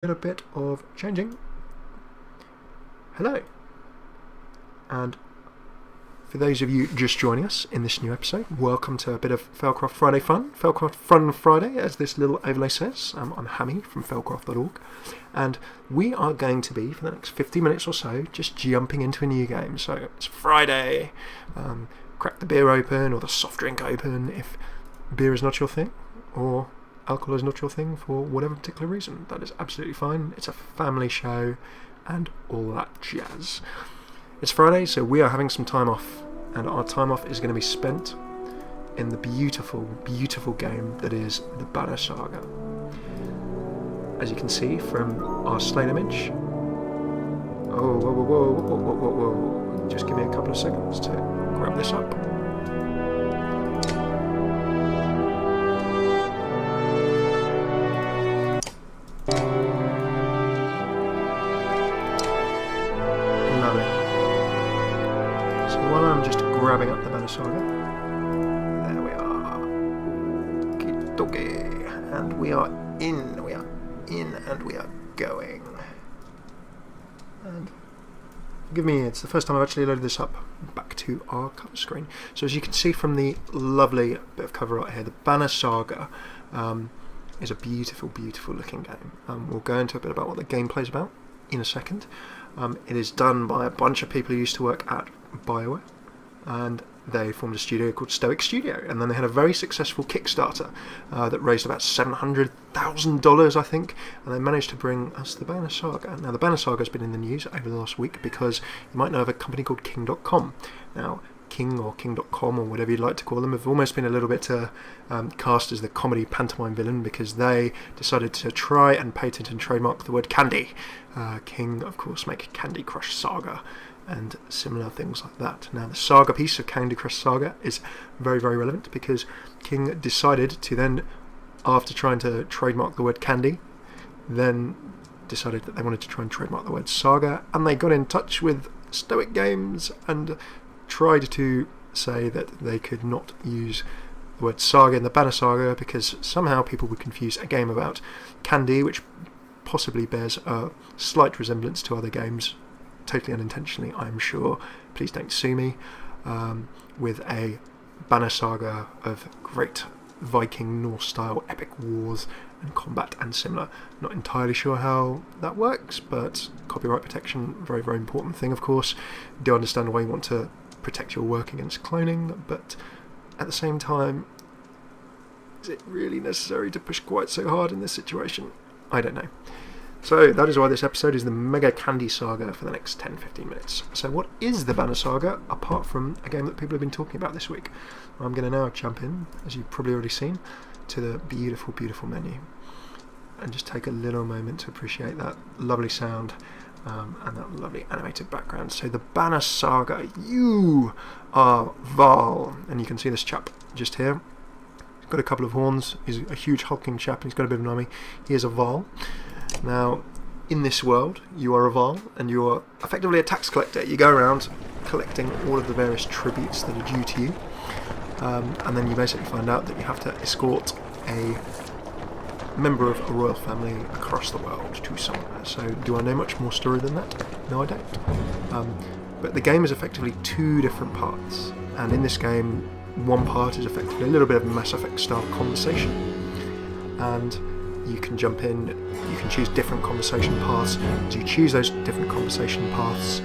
A bit of changing. Hello, and for those of you just joining us in this new episode, welcome to a bit of FailCraft Friday fun. FailCraft Fun Friday, as this little overlay says. I'm Hammy from failcraft.org, and we are going to be, for the next 50 minutes or so, just jumping into a new game. So it's Friday, crack the beer open or the soft drink open if beer is not your thing, or alcohol is not your thing for whatever particular reason. That is absolutely fine. It's a family show and all that jazz. It's Friday, so we are having some time off, and our time off is going to be spent in the beautiful, beautiful game that is the Banner Saga. As you can see from our slate image. Oh, whoa, whoa, whoa, whoa, whoa, whoa, whoa. Just give me a couple of seconds to grab this up. Grabbing up the Banner Saga. There we are. Okie-dokie. And we are in, and we are going. And forgive me, it's the first time I've actually loaded this up back to our cover screen. So as you can see from the lovely bit of cover right here, the Banner Saga is a beautiful, beautiful looking game. We'll go into a bit about what the gameplay is about in a second. It is done by a bunch of people who used to work at Bioware, and they formed a studio called Stoic Studio, and then they had a very successful Kickstarter that raised about $700,000, I think, and they managed to bring us the Banner Saga. Now, the Banner Saga has been in the news over the last week because you might know of a company called King.com. Now, King or King.com or whatever you'd like to call them have almost been a little bit cast as the comedy pantomime villain because they decided to try and patent and trademark the word candy. King, of course, make Candy Crush Saga and similar things like that. Now, the Saga piece of Candy Crush Saga is very, very relevant because King decided to then, after trying to trademark the word candy, then decided that they wanted to try and trademark the word Saga, and they got in touch with Stoic Games and tried to say that they could not use the word Saga in the Banner Saga because somehow people would confuse a game about candy, which possibly bears a slight resemblance to other games, totally unintentionally, I'm sure, please don't sue me, with a Banner Saga of great Viking Norse-style epic wars and combat and similar. Not entirely sure how that works, but copyright protection, very, very important thing, of course. Do understand why you want to protect your work against cloning, but at the same time, is it really necessary to push quite so hard in this situation? I don't know. So that is why this episode is the Mega Candy Saga for the next 10-15 minutes. So what is the Banner Saga, apart from a game that people have been talking about this week? I'm going to now jump in, as you've probably already seen, to the beautiful, beautiful menu. And just take a little moment to appreciate that lovely sound and that lovely animated background. So the Banner Saga, you are Val. And you can see this chap just here. He's got a couple of horns. He's a huge hulking chap and he's got a bit of an army. He is a Val. Now, in this world, you are a Val, and you are effectively a tax collector. You go around collecting all of the various tributes that are due to you, and then you basically find out that you have to escort a member of a royal family across the world to somewhere. So, do I know much more story than that? No, I don't. But the game is effectively two different parts, and in this game, one part is effectively a little bit of Mass Effect style conversation, and you can jump in, you can choose different conversation paths. As you choose those different conversation paths,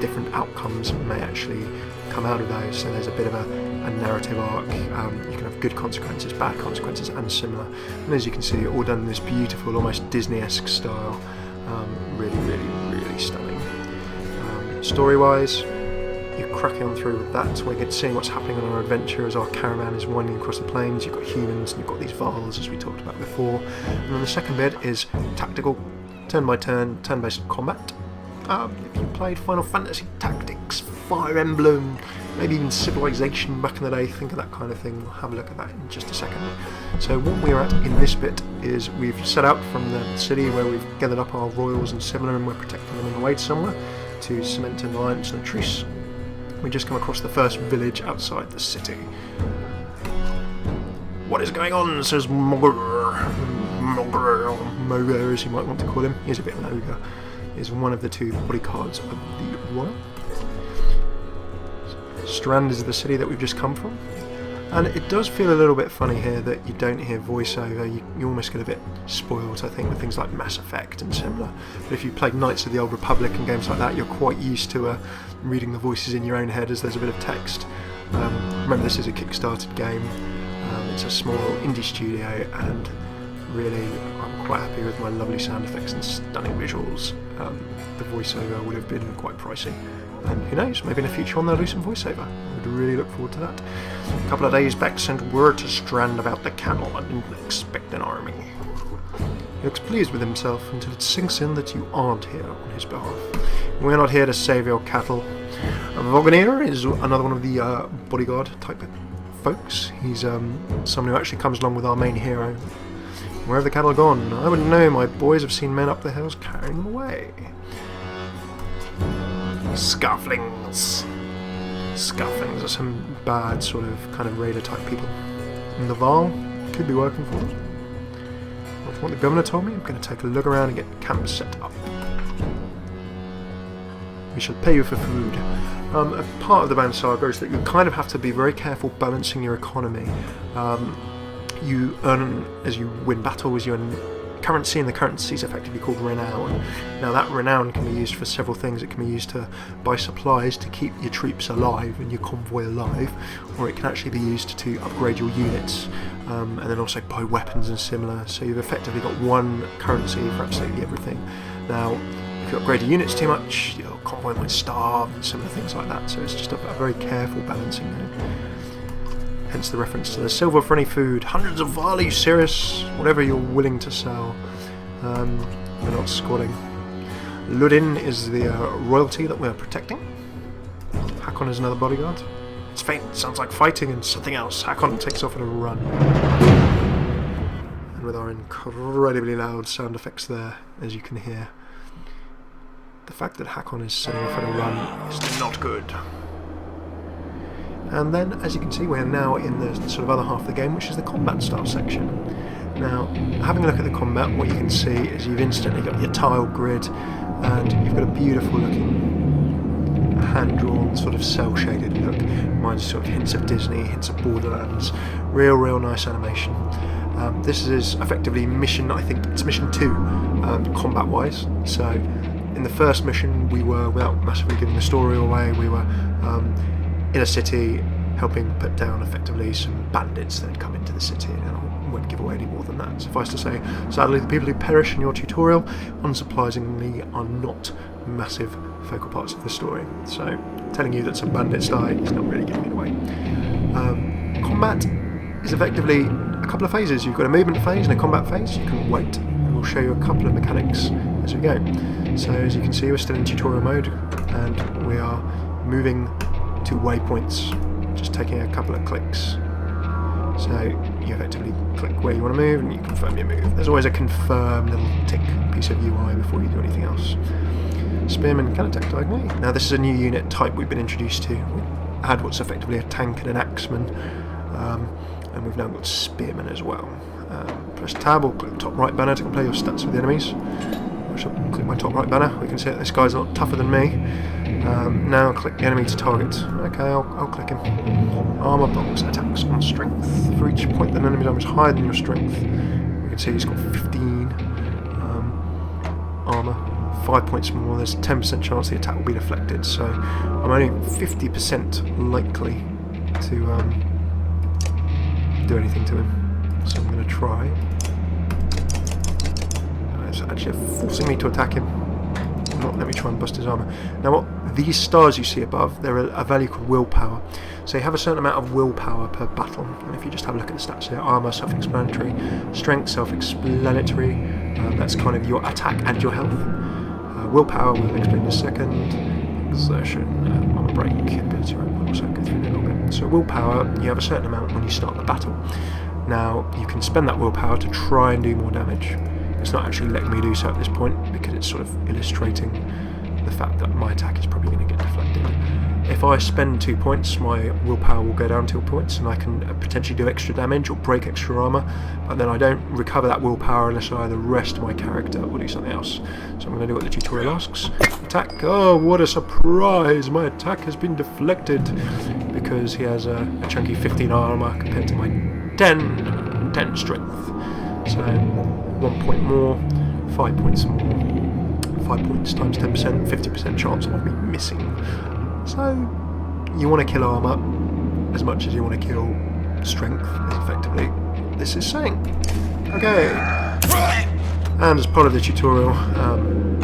different outcomes may actually come out of those. So there's a bit of a narrative arc. You can have good consequences, bad consequences, and similar. And as you can see, all done in this beautiful, almost Disney-esque style. Really, really, really stunning. Story-wise, you're cracking on through with that. We're seeing what's happening on our adventure as our caravan is winding across the plains. You've got humans and you've got these Vals, as we talked about before. And then the second bit is tactical, turn by turn, turn-based combat. If you played Final Fantasy Tactics, Fire Emblem, maybe even Civilization back in the day, think of that kind of thing. We'll have a look at that in just a second. So what we're at in this bit is we've set out from the city where we've gathered up our royals and similar, and we're protecting them on the way to somewhere to cement an alliance and a truce. We just come across the first village outside the city. What is going on, says Mogger. Mogre, or Mogre as you might want to call him. He's a bit of an ogre. Is one of the 2 bodyguards of the Royal. Strand is the city that we've just come from. And it does feel a little bit funny here that you don't hear voiceover. You almost get a bit spoiled, I think, with things like Mass Effect and similar. But if you played Knights of the Old Republic and games like that, you're quite used to reading the voices in your own head as there's a bit of text. Remember, this is a Kickstarted game. It's a small indie studio, and really I'm quite happy with my lovely sound effects and stunning visuals. The voiceover would have been quite pricey. And who knows, maybe in the future one they'll do some voiceover. I would really look forward to that. A couple of days back sent word to Strand about the cattle. I didn't expect an army. He looks pleased with himself until it sinks in that you aren't here on his behalf. We're not here to save your cattle. Voganeer is another one of the bodyguard type folks. He's someone who actually comes along with our main hero. Where have the cattle gone? I wouldn't know. My boys have seen men up the hills carrying them away. Scufflings. Scufflings are some bad sort of kind of raider type people. And the Val could be working for them. Well, from what the governor told me, I'm going to take a look around and get camp set up. We shall pay you for food. A part of the Banner Saga is that you kind of have to be very careful balancing your economy. You earn, as you win battles, you earn currency, and the currency is effectively called renown. Now that renown can be used for several things. It can be used to buy supplies to keep your troops alive and your convoy alive, or it can actually be used to upgrade your units, and then also buy weapons and similar. So you've effectively got one currency for absolutely everything. Now if you upgrade your units too much, your convoy might starve and similar things like that, so it's just a very careful balancing there. Hence the reference to the silver for any food. Hundreds of val, are you serious? Whatever you're willing to sell. We're not squatting. Ludin is the royalty that we're protecting. Hakon is another bodyguard. It's faint, sounds like fighting and something else. Hakon takes off at a run. And with our incredibly loud sound effects there, as you can hear, the fact that Hakon is setting off at a run is not good. And then, as you can see, we're now in the sort of other half of the game, which is the combat style section. Now, having a look at the combat, what you can see is you've instantly got your tile grid, and you've got a beautiful looking hand-drawn, sort of cel-shaded look. Reminds sort of hints of Disney, hints of Borderlands. Real nice animation. This is effectively mission, I think it's mission 2, combat-wise. So, in the first mission, we were, without massively giving the story away, we were in a city helping put down effectively some bandits that had come into the city, and I won't give away any more than that. Suffice to say, sadly the people who perish in your tutorial, unsurprisingly, are not massive focal parts of the story. So telling you that some bandits die is not really giving it away. Combat is effectively a couple of phases. You've got a movement phase and a combat phase. You can wait, and we'll show you a couple of mechanics as we go. So as you can see, we're still in tutorial mode, and we are moving to waypoints, just taking a couple of clicks. So you effectively click where you want to move and you confirm your move. There's always a confirm little tick piece of UI before you do anything else. Spearman can attack diagonally. Now this is a new unit type we've been introduced to. We had what's effectively a tank and an axeman, and we've now got spearmen as well. Press tab or click top right banner to compare your stats with the enemies. I shall click my top right banner. We can see that this guy's a lot tougher than me. Now click the enemy to target. Okay, I'll click him. Armour box attacks on strength. For each point that an enemy's armour is higher than your strength, we can see he's got 15 armour. 5 points more. There's a 10% chance the attack will be deflected. So I'm only 50% likely to do anything to him. So I'm going to try. It's actually forcing me to attack him. Not let me try and bust his armour. Now what these stars you see above, they're a value called willpower. So you have a certain amount of willpower per battle, and if you just have a look at the stats here, armour self-explanatory, strength self-explanatory, that's kind of your attack and your health. Willpower we'll explain in a second. Exertion, armour break, ability rank, we'll also go through that a little bit. So willpower, you have a certain amount when you start the battle. Now you can spend that willpower to try and do more damage. It's not actually letting me do so at this point because it's sort of illustrating the fact that my attack is probably going to get deflected. if I spend 2 points, my willpower will go down 2 points, and I can potentially do extra damage or break extra armour, but then I don't recover that willpower unless I either rest my character or do something else. So I'm going to do what the tutorial asks. Attack. Oh, what a surprise! My attack has been deflected because he has a chunky 15 armour compared to my 10 strength. So 1 point more, 5 points more. 5 points times 10%, 50% chance of me missing. So you want to kill armour as much as you want to kill strength, as effectively this is saying. Okay. And as part of the tutorial,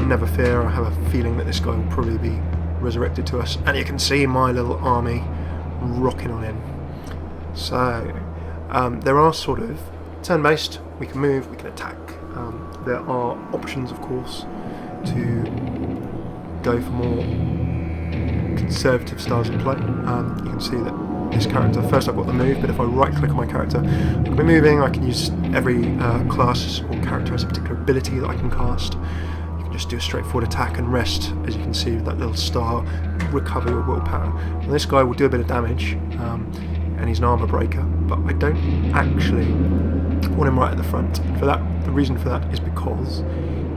never fear, I have a feeling that this guy will probably be resurrected to us, and you can see my little army rocking on in. So there are sort of turn-based, we can move, we can attack. There are options, of course, to go for more conservative styles of play. You can see that this character, first I've got the move, but if I right click on my character, I can be moving. I can use every class or character has a particular ability that I can cast. You can just do a straightforward attack and rest, as you can see with that little star, recover your willpower. And this guy will do a bit of damage, and he's an armour breaker, but I don't actually want him right at the front. For that, the reason for that is because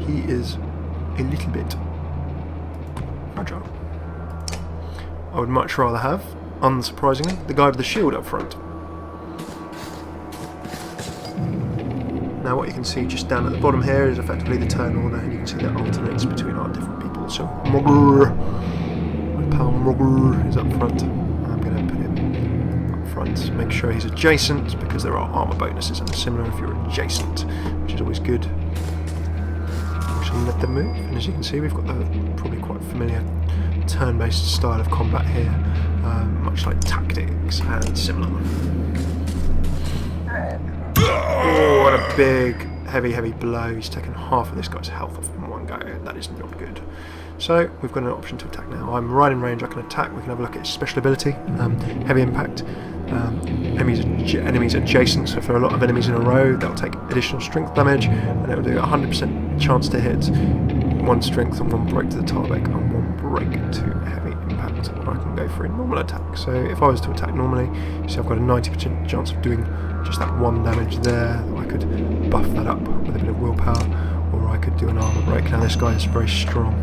he is a little bit fragile. I would much rather have, unsurprisingly, the guy with the shield up front. Now what you can see just down at the bottom here is effectively the turn order, and you can see that alternates between our different people. So Mogr, my pal Mogr is up front. I'm going to put him up front, make sure he's adjacent, because there are armour bonuses and similar if you're adjacent, which is always good. We shall let them move, and as you can see we've got the probably quite familiar turn-based style of combat here, much like tactics and similar. Oh, what a big, heavy blow. He's taken half of this guy's health off in one go. That is not good. So, we've got an option to attack now. I'm right in range, I can attack. We can have a look at his special ability. Heavy impact. Enemies adjacent, so for a lot of enemies in a row, they'll take additional strength damage, and it will do 100% chance to hit, 1 strength and 1 break to the target, and 1 break to heavy impact. I can go for a normal attack. So if I was to attack normally, you see I've got a 90% chance of doing just that 1 damage there. I could buff that up with a bit of willpower, or I could do an armour break. Now this guy is very strong,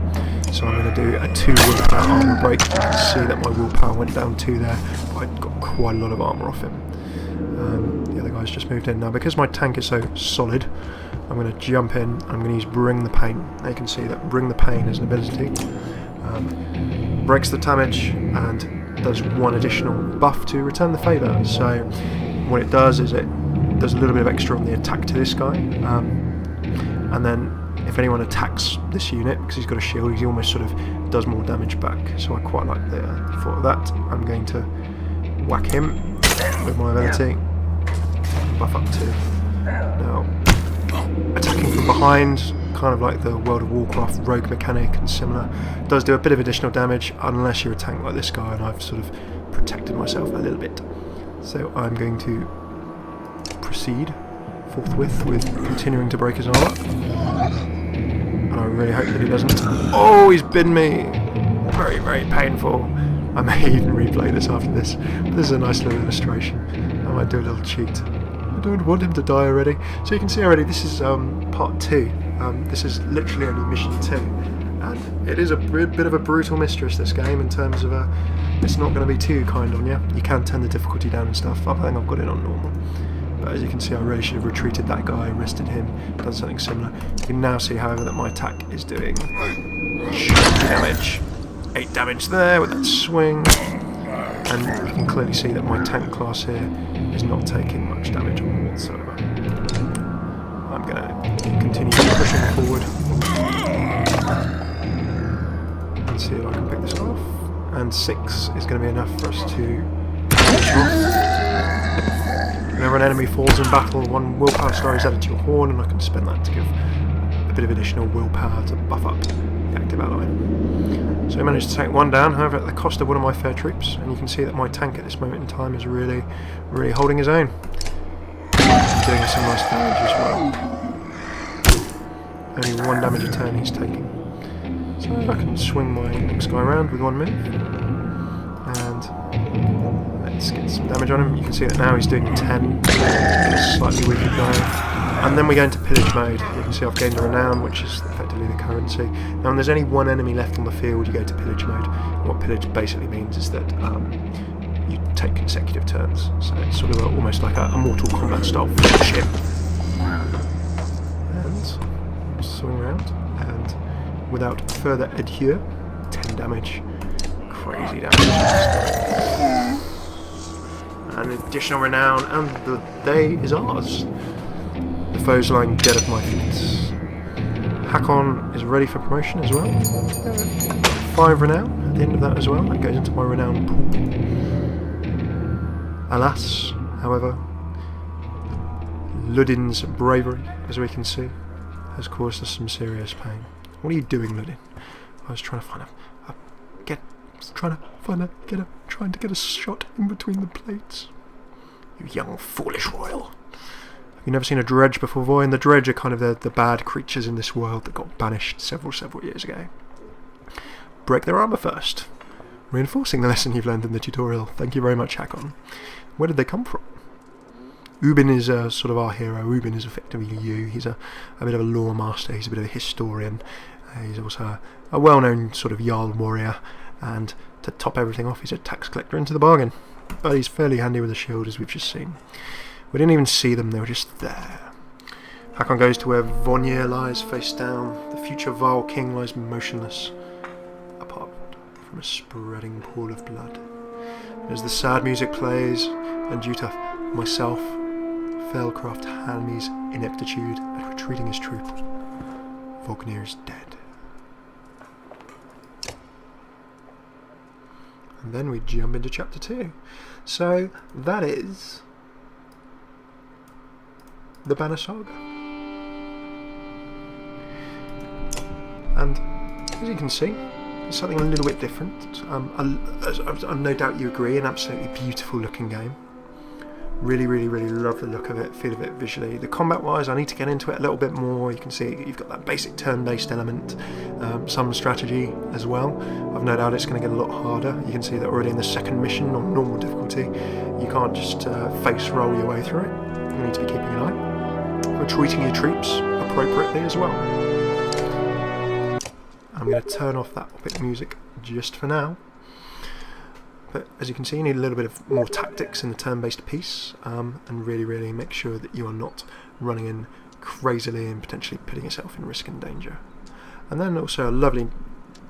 so I'm going to do a 2 willpower armour break. You can see that my willpower went down 2 there, but I got quite a lot of armour off him. The other guy's just moved in. Now because my tank is so solid, I'm going to jump in, I'm going to use Bring the Pain. Now you can see that Bring the Pain is an ability. Breaks the damage and does 1 additional buff to return the favour. So what it does is it does a little bit of extra on the attack to this guy, and then if anyone attacks this unit, because he's got a shield, he almost sort of does more damage back. So I quite like the thought of that. I'm going to whack him with my ability, buff up 2. Now attacking from behind, kind of like the World of Warcraft rogue mechanic and similar, does do a bit of additional damage unless you're a tank like this guy, and I've sort of protected myself a little bit. So I'm going to proceed forthwith with continuing to break his armour, and I really hope that he doesn't. Oh, he's bitten me! Very, very painful. I may even replay this after this, but this is a nice little illustration. I might do a little cheat. I don't want him to die already. So you can see already this is part 2. This is literally only mission 2, and it is a bit of a brutal mistress, this game, in terms of it's not going to be too kind on you. You can turn the difficulty down and stuff. I think I've got it on normal, but as you can see I really should have retreated that guy, rested him, done something similar. You can now see however that my attack is doing damage. 8 damage there with that swing, and you can clearly see that my tank class here is not taking much damage whatsoever. I'm going to continue pushing forward and see if I can pick this off, and 6 is going to be enough for us to finish off. Whenever an enemy falls in battle, 1 willpower star is added to your horn, and I can spend that to give a bit of additional willpower to buff up the active ally. So I managed to take 1 down, however at the cost of one of my fair troops, and you can see that my tank at this moment in time is really holding his own. Doing some nice damage as well. Only 1 damage a turn he's taking. So I can swing my next guy around with 1 move. Let's get some damage on him. You can see that now he's doing 10. It's slightly weaker going. And then we go into pillage mode. You can see I've gained a renown, which is effectively the currency. Now when there's only one enemy left on the field, you go to pillage mode. What pillage basically means is that you take consecutive turns. So it's sort of almost like a Mortal Kombat style ship. And swing around, and without further ado, 10 damage. Crazy damage. And additional renown, and the day is ours. The foe's lying dead at my feet. Hakon is ready for promotion as well. 5 renown at the end of that as well. That goes into my renown pool. Alas, however, Ludin's bravery, as we can see, has caused us some serious pain. What are you doing, Ludin? I was trying to find trying to get a shot in between the plates. You young foolish royal. You've never seen a dredge before, boy, and the dredge are kind of the bad creatures in this world that got banished several years ago. Break their armour first. Reinforcing the lesson you've learned in the tutorial. Thank you very much, Hakon. Where did they come from? Ubin is sort of our hero. Ubin is effectively you. He's a bit of a lore master. He's a bit of a historian. He's also a well-known sort of Jarl warrior. And to top everything off, he's a tax collector into the bargain. But he's fairly handy with a shield, as we've just seen. We didn't even see them, they were just there. Hakon goes to where Vonir lies face down. The future vile king lies motionless, apart from a spreading pool of blood. And as the sad music plays, and due to myself, FailCraft Hanley's ineptitude at retreating his troop, Vognir is dead. And then we jump into chapter 2. So that is the Banner Saga. And as you can see, it's something a little bit different. No doubt you agree, an absolutely beautiful looking game. Really love the look of it, feel of it visually. The combat wise, I need to get into it a little bit more. You can see you've got that basic turn-based element, some strategy as well. I've no doubt it's going to get a lot harder. You can see that already in the second mission on normal difficulty, you can't just face roll your way through it. You need to be keeping an eye. Retreating your troops appropriately as well. I'm going to turn off that bit of music just for now. But as you can see, you need a little bit of more tactics in the turn-based piece, and really make sure that you are not running in crazily and potentially putting yourself in risk and danger. And then also a lovely,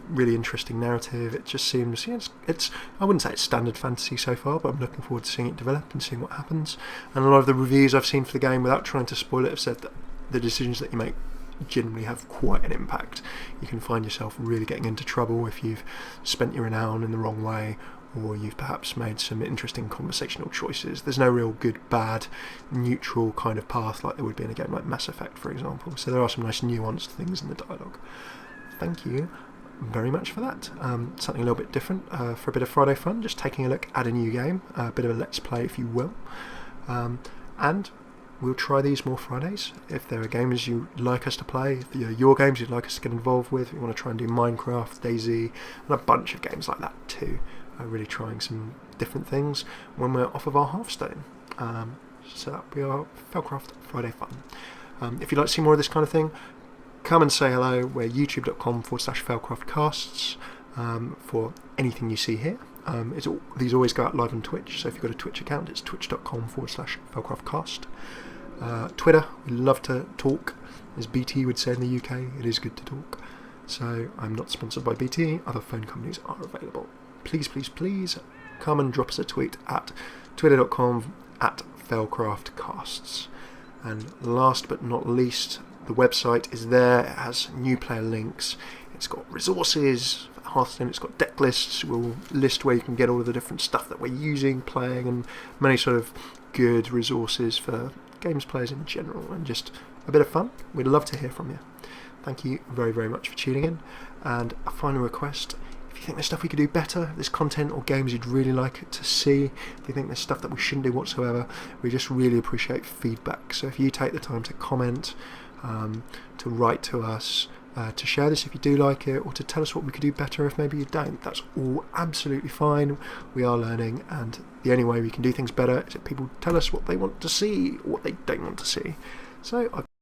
really interesting narrative. It just seems, it's I wouldn't say it's standard fantasy so far, but I'm looking forward to seeing it develop and seeing what happens. And a lot of the reviews I've seen for the game, without trying to spoil it, have said that the decisions that you make generally have quite an impact. You can find yourself really getting into trouble if you've spent your renown in the wrong way, or you've perhaps made some interesting conversational choices. There's no real good, bad, neutral kind of path like there would be in a game like Mass Effect, for example. So there are some nice nuanced things in the dialogue. Thank you very much for that. Something a little bit different for a bit of Friday fun, just taking a look at a new game, a bit of a let's play if you will. And we'll try these more Fridays. If there are games you'd like us to play, if there are your games you'd like us to get involved with, we want to try and do Minecraft, DayZ, and a bunch of games like that too. Really trying some different things when we're off of our Hearthstone. So that we are FailCraft Friday Fun. If you'd like to see more of this kind of thing, come and say hello. We're youtube.com/FailCraftCasts for anything you see here. These always go out live on Twitch, so if you've got a Twitch account, it's twitch.com/FailCraftCast. Twitter, we love to talk, as BT would say in the UK, it is good to talk. So I'm not sponsored by BT, other phone companies are available. Please come and drop us a tweet at twitter.com/FailCraftCasts. And last but not least, the website is there. It has new player links. It's got resources for Hearthstone. It's got deck lists. We'll list where you can get all of the different stuff that we're using, playing, and many sort of good resources for games players in general, and just a bit of fun. We'd love to hear from you. Thank you very much for tuning in. And a final request: if you think there's stuff we could do better, there's content or games you'd really like to see, if you think there's stuff that we shouldn't do whatsoever, we just really appreciate feedback. So if you take the time to comment, to write to us, to share this if you do like it, or to tell us what we could do better if maybe you don't. That's all absolutely fine. We are learning, and the only way we can do things better is if people tell us what they want to see or what they don't want to see. So